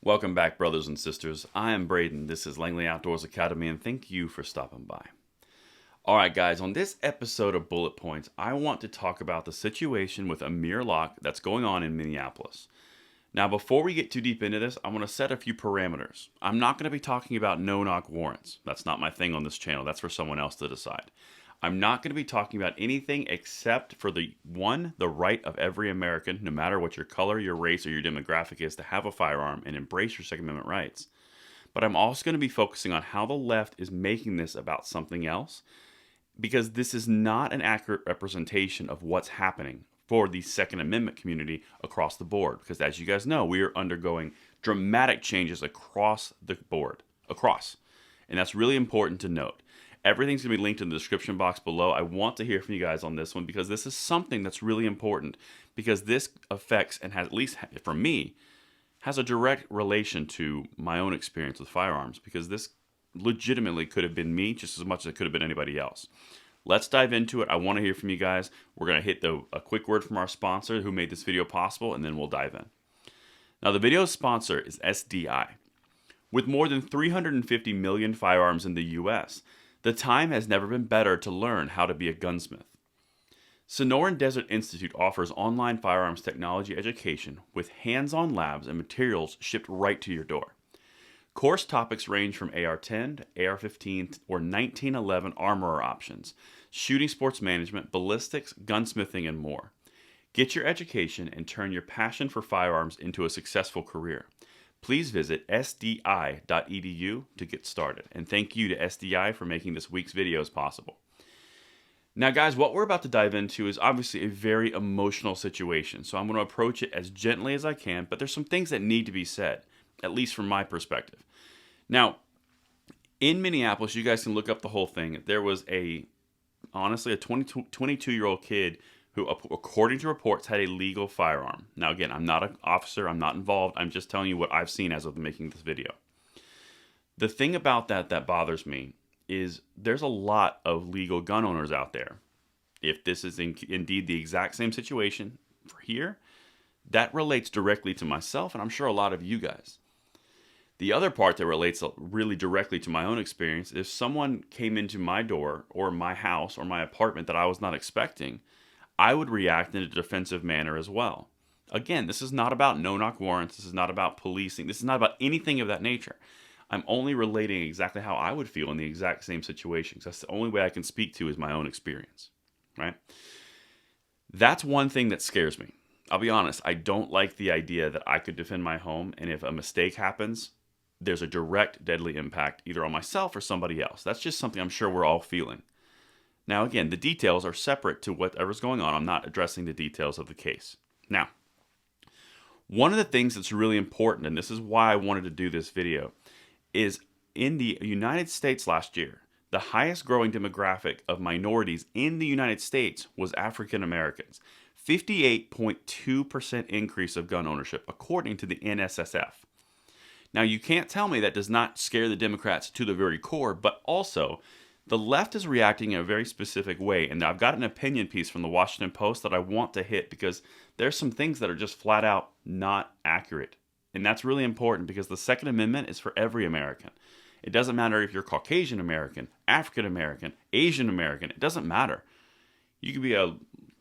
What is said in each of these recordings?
Welcome back, brothers and sisters. I am Braden. This is Langley Outdoors Academy, and thank you for stopping by. Alright, guys, on this episode of Bullet Points, I want to talk about the situation with Amir Locke that's going on in Minneapolis. Now, before we get too deep into this, I want to set a few parameters. I'm not going to be talking about no-knock warrants. That's not my thing on this channel. That's for someone else to decide. I'm not going to be talking about anything except for the right of every American, no matter what your color, your race, or your demographic is, to have a firearm and embrace your Second Amendment rights. But I'm also going to be focusing on how the left is making this about something else, because this is not an accurate representation of what's happening for the Second Amendment community across the board. Because as you guys know, we are undergoing dramatic changes across the board. And that's really important to note. Everything's going to be linked in the description box below. I want to hear from you guys on this one because this is something that's really important, because this affects and has, at least for me, has a direct relation to my own experience with firearms, because this legitimately could have been me just as much as it could have been anybody else. Let's dive into it. I want to hear from you guys. We're going to hit a quick word from our sponsor who made this video possible, and then we'll dive in. Now, the video's sponsor is SDI. With more than 350 million firearms in the U.S., the time has never been better to learn how to be a gunsmith. Sonoran Desert Institute offers online firearms technology education with hands-on labs and materials shipped right to your door. Course topics range from AR-10 to AR-15 or 1911 armorer options, shooting sports management, ballistics, gunsmithing, and more. Get your education and turn your passion for firearms into a successful career. Please visit sdi.edu to get started. And thank you to SDI for making this week's videos possible. Now, guys, what we're about to dive into is obviously a very emotional situation. So I'm going to approach it as gently as I can, but there's some things that need to be said, at least from my perspective. Now, in Minneapolis, you guys can look up the whole thing. There was honestly, a 22-year-old kid who, according to reports, had a legal firearm. Now, again, I'm not an officer. I'm not involved. I'm just telling you what I've seen as of making this video. The thing about that bothers me is there's a lot of legal gun owners out there. If this is indeed the exact same situation for here, that relates directly to myself, and I'm sure a lot of you guys. The other part that relates really directly to my own experience, if someone came into my door or my house or my apartment that I was not expecting, I would react in a defensive manner as well. Again, this is not about no-knock warrants. This is not about policing. This is not about anything of that nature. I'm only relating exactly how I would feel in the exact same situation. That's the only way I can speak to is my own experience, right? That's one thing that scares me. I'll be honest, I don't like the idea that I could defend my home, and if a mistake happens, there's a direct deadly impact either on myself or somebody else. That's just something I'm sure we're all feeling. Now, again, the details are separate to whatever's going on. I'm not addressing the details of the case. Now, one of the things that's really important, and this is why I wanted to do this video, is in the United States last year, the highest growing demographic of minorities in the United States was African Americans. 58.2% increase of gun ownership, according to the NSSF. Now, you can't tell me that does not scare the Democrats to the very core, but also the left is reacting in a very specific way. And I've got an opinion piece from the Washington Post that I want to hit because there's some things that are just flat out not accurate. And that's really important because the Second Amendment is for every American. It doesn't matter if you're Caucasian American, African American, Asian American. It doesn't matter. You could be a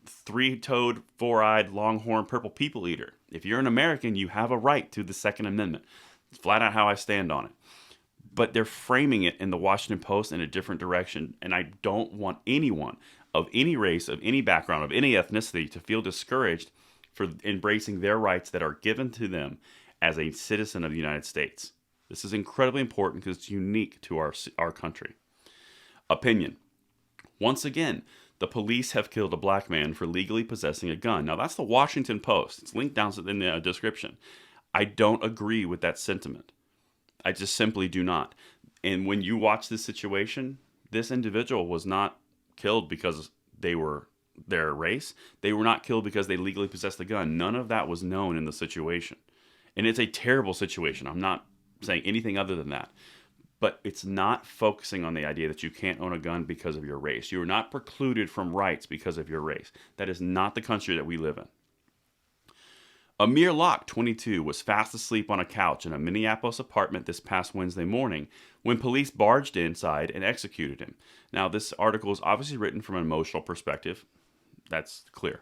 three-toed, four-eyed, longhorn, purple people eater. If you're an American, you have a right to the Second Amendment. It's flat out how I stand on it. But they're framing it in the Washington Post in a different direction, and I don't want anyone of any race, of any background, of any ethnicity to feel discouraged for embracing their rights that are given to them as a citizen of the United States. This is incredibly important because it's unique to our country. Opinion. Once again, the police have killed a black man for legally possessing a gun. Now, that's the Washington Post. It's linked down in the description. I don't agree with that sentiment. I just simply do not. And when you watch this situation, this individual was not killed because they were their race. They were not killed because they legally possessed a gun. None of that was known in the situation. And it's a terrible situation. I'm not saying anything other than that. But it's not focusing on the idea that you can't own a gun because of your race. You are not precluded from rights because of your race. That is not the country that we live in. Amir Locke, 22, was fast asleep on a couch in a Minneapolis apartment this past Wednesday morning when police barged inside and executed him. Now, this article is obviously written from an emotional perspective. That's clear.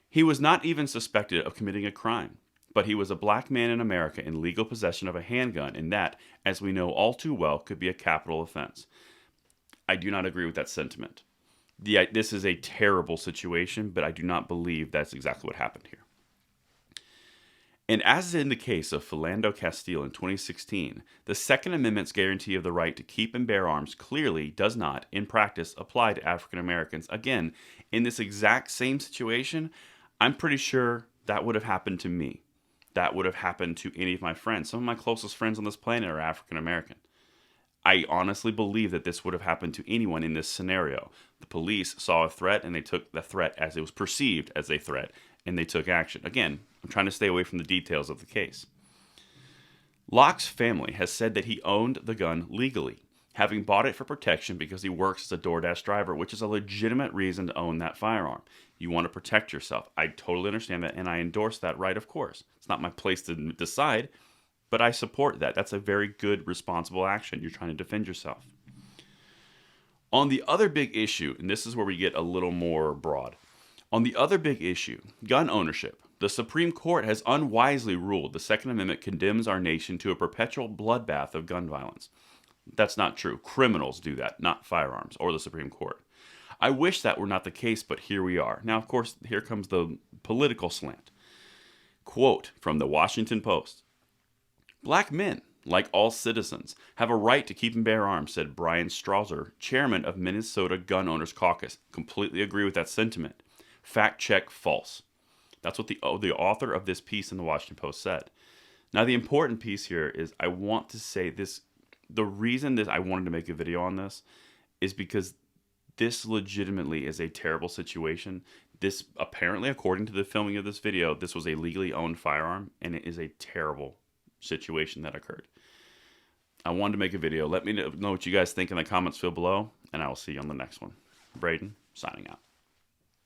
He was not even suspected of committing a crime, but he was a black man in America in legal possession of a handgun, and that, as we know all too well, could be a capital offense. I do not agree with that sentiment. This is a terrible situation, but I do not believe that's exactly what happened here. And as in the case of Philando Castile in 2016, the Second Amendment's guarantee of the right to keep and bear arms clearly does not, in practice, apply to African Americans. Again, in this exact same situation, I'm pretty sure that would have happened to me. That would have happened to any of my friends. Some of my closest friends on this planet are African American. I honestly believe that this would have happened to anyone in this scenario. The police saw a threat and they took the threat as it was perceived as a threat, and they took action. Again, I'm trying to stay away from the details of the case. Locke's family has said that he owned the gun legally, having bought it for protection because he works as a DoorDash driver, which is a legitimate reason to own that firearm. You want to protect yourself. I totally understand that, and I endorse that right, of course. It's not my place to decide, but I support that. That's a very good, responsible action. You're trying to defend yourself. On the other big issue, and this is where we get a little more broad. On the other big issue, gun ownership, the Supreme Court has unwisely ruled the Second Amendment condemns our nation to a perpetual bloodbath of gun violence. That's not true. Criminals do that, not firearms or the Supreme Court. I wish that were not the case, but here we are. Now, of course, here comes the political slant. Quote from the Washington Post. Black men, like all citizens, have a right to keep and bear arms, said Brian Strawser, chairman of Minnesota Gun Owners Caucus. Completely agree with that sentiment. Fact check, false. That's what the author of this piece in the Washington Post said. Now, the important piece here is I want to say this. The reason that I wanted to make a video on this is because this legitimately is a terrible situation. This, apparently, according to the filming of this video, this was a legally owned firearm, and it is a terrible situation that occurred. I wanted to make a video. Let me know what you guys think in the comments field below, and I will see you on the next one. Braden, signing out.